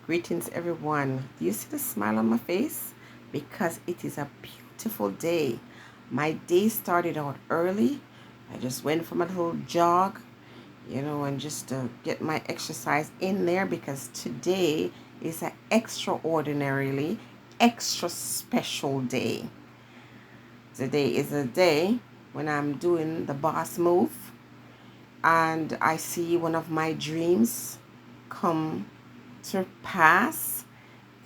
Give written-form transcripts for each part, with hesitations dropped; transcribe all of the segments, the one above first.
Greetings, everyone. Do you see the smile on my face? Because it is a beautiful day. My day started out early. I just went for my little jog, and just to get my exercise in there because today is an extraordinarily extra special day. Today is a day when I'm doing the boss move and I see one of my dreams come to pass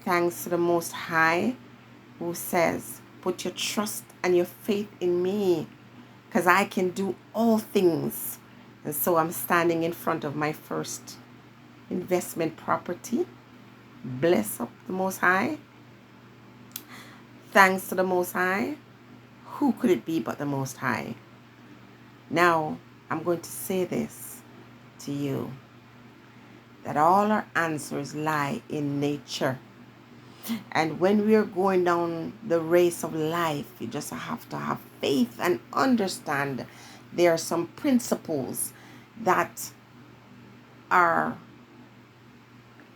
thanks to the Most High who says, put your trust and your faith in me because I can do all things. And so I'm standing in front of my first investment property. Bless up the Most High. Thanks to the Most High. Who could it be but the Most High? Now, I'm going to say this to you, that all our answers lie in nature. And when we are going down the race of life, you just have to have faith and understand there are some principles that are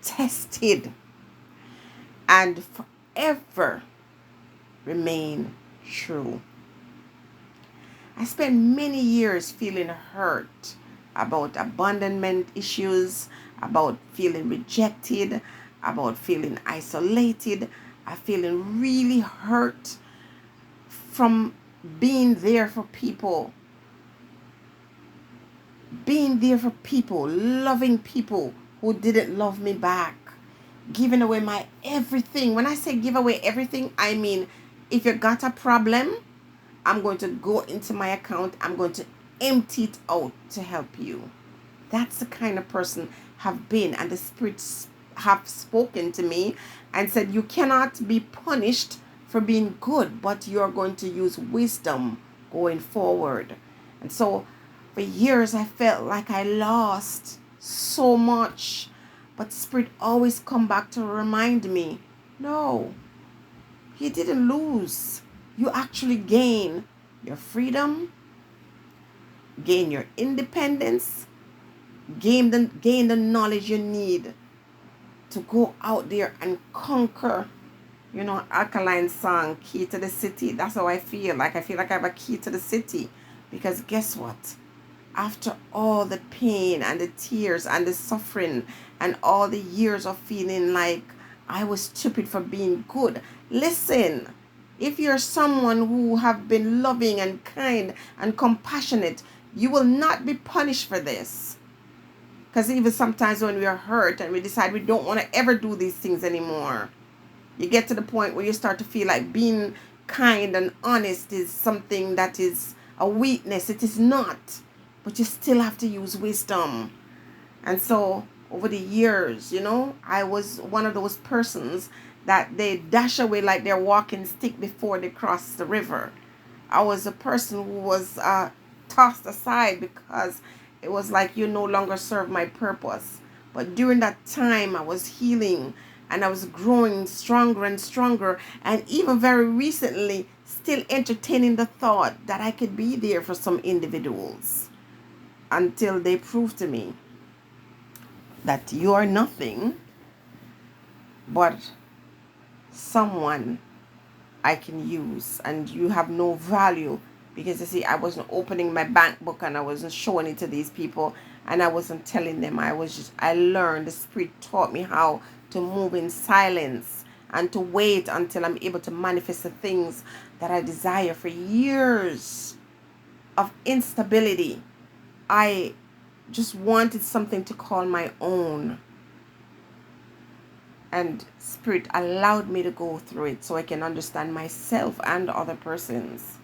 tested and forever remain true. I spent many years feeling hurt about abandonment issues, about feeling rejected, about feeling isolated. I feeling really hurt from being there for people, loving people who didn't love me back, giving away my everything. When I say give away everything, I mean if you got a problem, I'm going to go into my account. I'm going to empty it out to help you. That's the kind of person have been, and the spirits have spoken to me and said, you cannot be punished for being good, but you're going to use wisdom going forward. And so for years, I felt like I lost so much, but Spirit always come back to remind me, no, you didn't lose. You actually gain your freedom, gain your independence, gain the knowledge you need to go out there and conquer. Alkaline song, Key to the City. That's how I feel. I feel like I have a key to the city. Because guess what? After all the pain and the tears and the suffering and all the years of feeling like I was stupid for being good. Listen, if you're someone who have been loving and kind and compassionate, you will not be punished for this. Because even sometimes when we are hurt and we decide we don't want to ever do these things anymore, you get to the point where you start to feel like being kind and honest is something that is a weakness. It is not. But you still have to use wisdom. And so over the years, I was one of those persons that they dash away like they're walking stick before they cross the river. I was a person who was tossed aside because it was like you no longer serve my purpose. But during that time, I was healing and I was growing stronger and stronger. And even very recently, still entertaining the thought that I could be there for some individuals until they prove to me that you are nothing but someone I can use, and you have no value. Because you see, I wasn't opening my bank book and I wasn't showing it to these people and I wasn't telling them. I learned, the Spirit taught me how to move in silence and to wait until I'm able to manifest the things that I desire. For years of instability, I just wanted something to call my own. And Spirit allowed me to go through it so I can understand myself and other persons.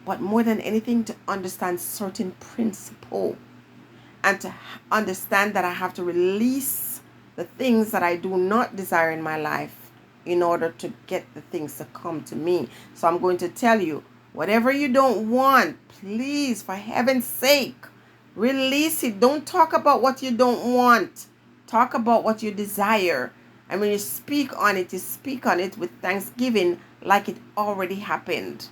But more than anything, to understand certain principle and to understand that I have to release the things that I do not desire in my life in order to get the things to come to me. So I'm going to tell you, whatever you don't want, please, for heaven's sake, release it. Don't talk about what you don't want. Talk about what you desire. And when you speak on it, you speak on it with thanksgiving like it already happened.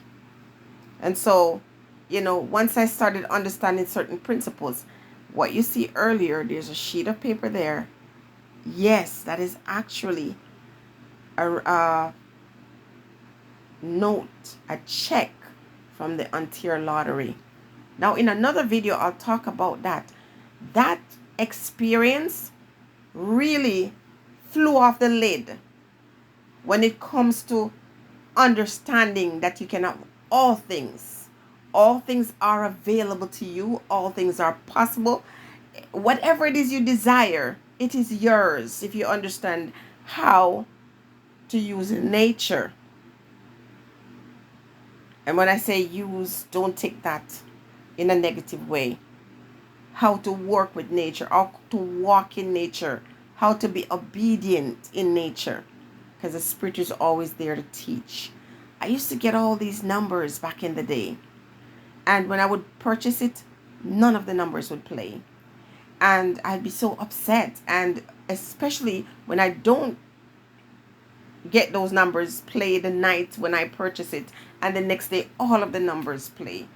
And so, once I started understanding certain principles, what you see earlier, there's a sheet of paper there. Yes, that is actually a note, a check from the Ontario Lottery. Now, in another video, I'll talk about that. That experience really flew off the lid when it comes to understanding that you can have all things. All things are available to you. All things are possible. Whatever it is you desire, it is yours if you understand how to use nature. And when I say use, don't take that in a negative way. How to work with nature, how to walk in nature, how to be obedient in nature. Because the Spirit is always there to teach. I used to get all these numbers back in the day. And when I would purchase it, none of the numbers would play. And I'd be so upset. And especially when I don't get those numbers play the night when I purchase it, and the next day all of the numbers play.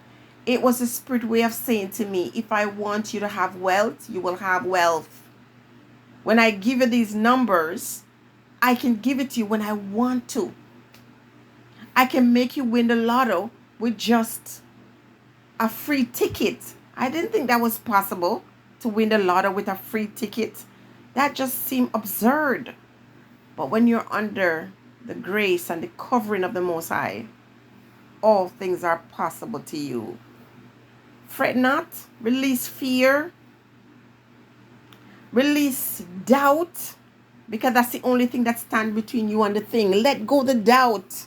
It was the Spirit way of saying to me, if I want you to have wealth, you will have wealth. When I give you these numbers, I can give it to you when I want to. I can make you win the lotto with just a free ticket. I didn't think that was possible, to win the lotto with a free ticket. That just seemed absurd. But when you're under the grace and the covering of the Most High, all things are possible to you. Fret not, release fear, release doubt, because that's the only thing that stands between you and the thing. Let go the doubt.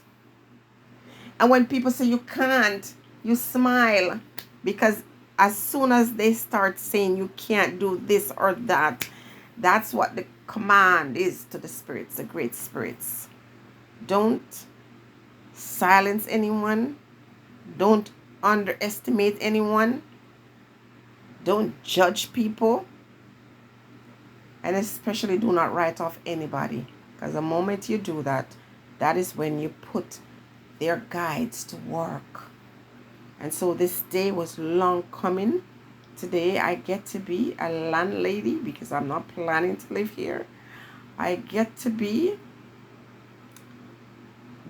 And when people say you can't, you smile, because as soon as they start saying you can't do this or that, that's what the command is to the spirits, the great spirits. Don't silence anyone. Don't underestimate anyone. Don't judge people. And especially do not write off anybody. Because the moment you do that, that is when you put their guides to work. And so this day was long coming. Today I get to be a landlady because I'm not planning to live here. I get to be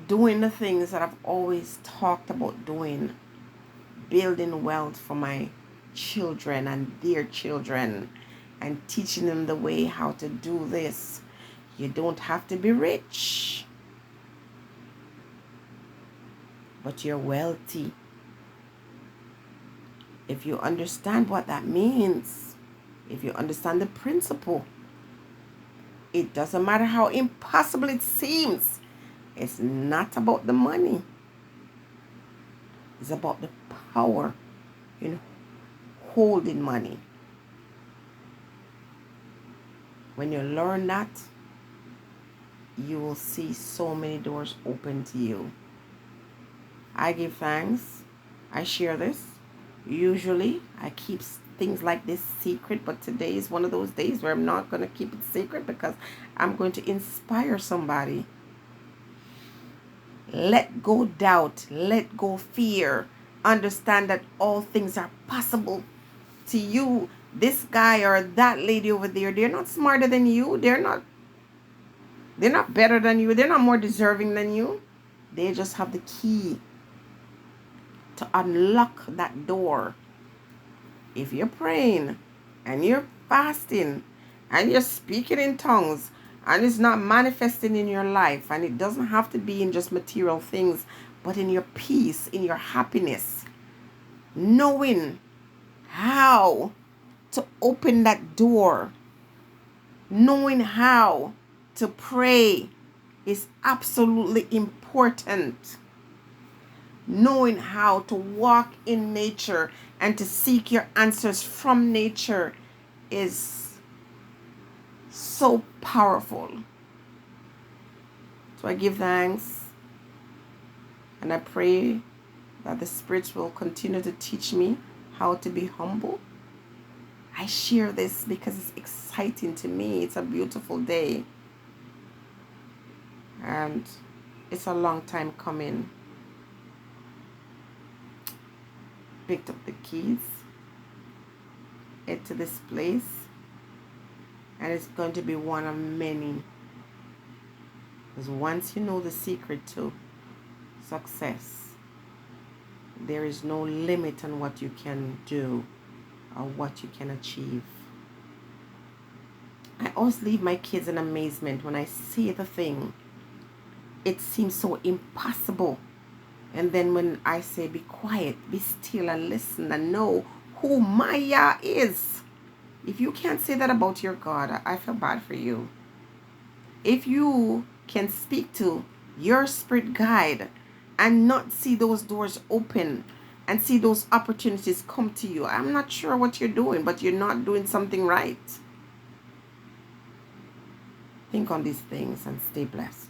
doing the things that I've always talked about doing. Building wealth for my children and their children, and teaching them the way how to do this. You don't have to be rich, but you're wealthy. If you understand what that means, if you understand the principle, it doesn't matter how impossible it seems. It's not about the money. It's about the power in holding money. When you learn that, you will see so many doors open to you. I give thanks. I share this. Usually, I keep things like this secret, but today is one of those days where I'm not going to keep it secret because I'm going to inspire somebody. Let go doubt. Let go fear. Understand that all things are possible to you. This guy or that lady over there, they're not smarter than you. They're not better than you. They're not more deserving than you. They just have the key to unlock that door. If you're praying and you're fasting and you're speaking in tongues and it's not manifesting in your life, and it doesn't have to be in just material things, but in your peace, in your happiness, knowing how to open that door, knowing how to pray is absolutely important. Knowing how to walk in nature and to seek your answers from nature is so powerful. So I give thanks, and I pray that the spirits will continue to teach me how to be humble. I share this because it's exciting to me. It's a beautiful day, and it's a long time coming. Picked up the keys, head to this place, And it's going to be one of many. Because once you know the secret to success, there is no limit on what you can do or what you can achieve. I always leave my kids in amazement when I see the thing. It seems so impossible. And then when I say, be quiet, be still, and listen and know who Maya is. If you can't say that about your God, I feel bad for you. If you can speak to your spirit guide and not see those doors open and see those opportunities come to you, I'm not sure what you're doing, but you're not doing something right. Think on these things and stay blessed.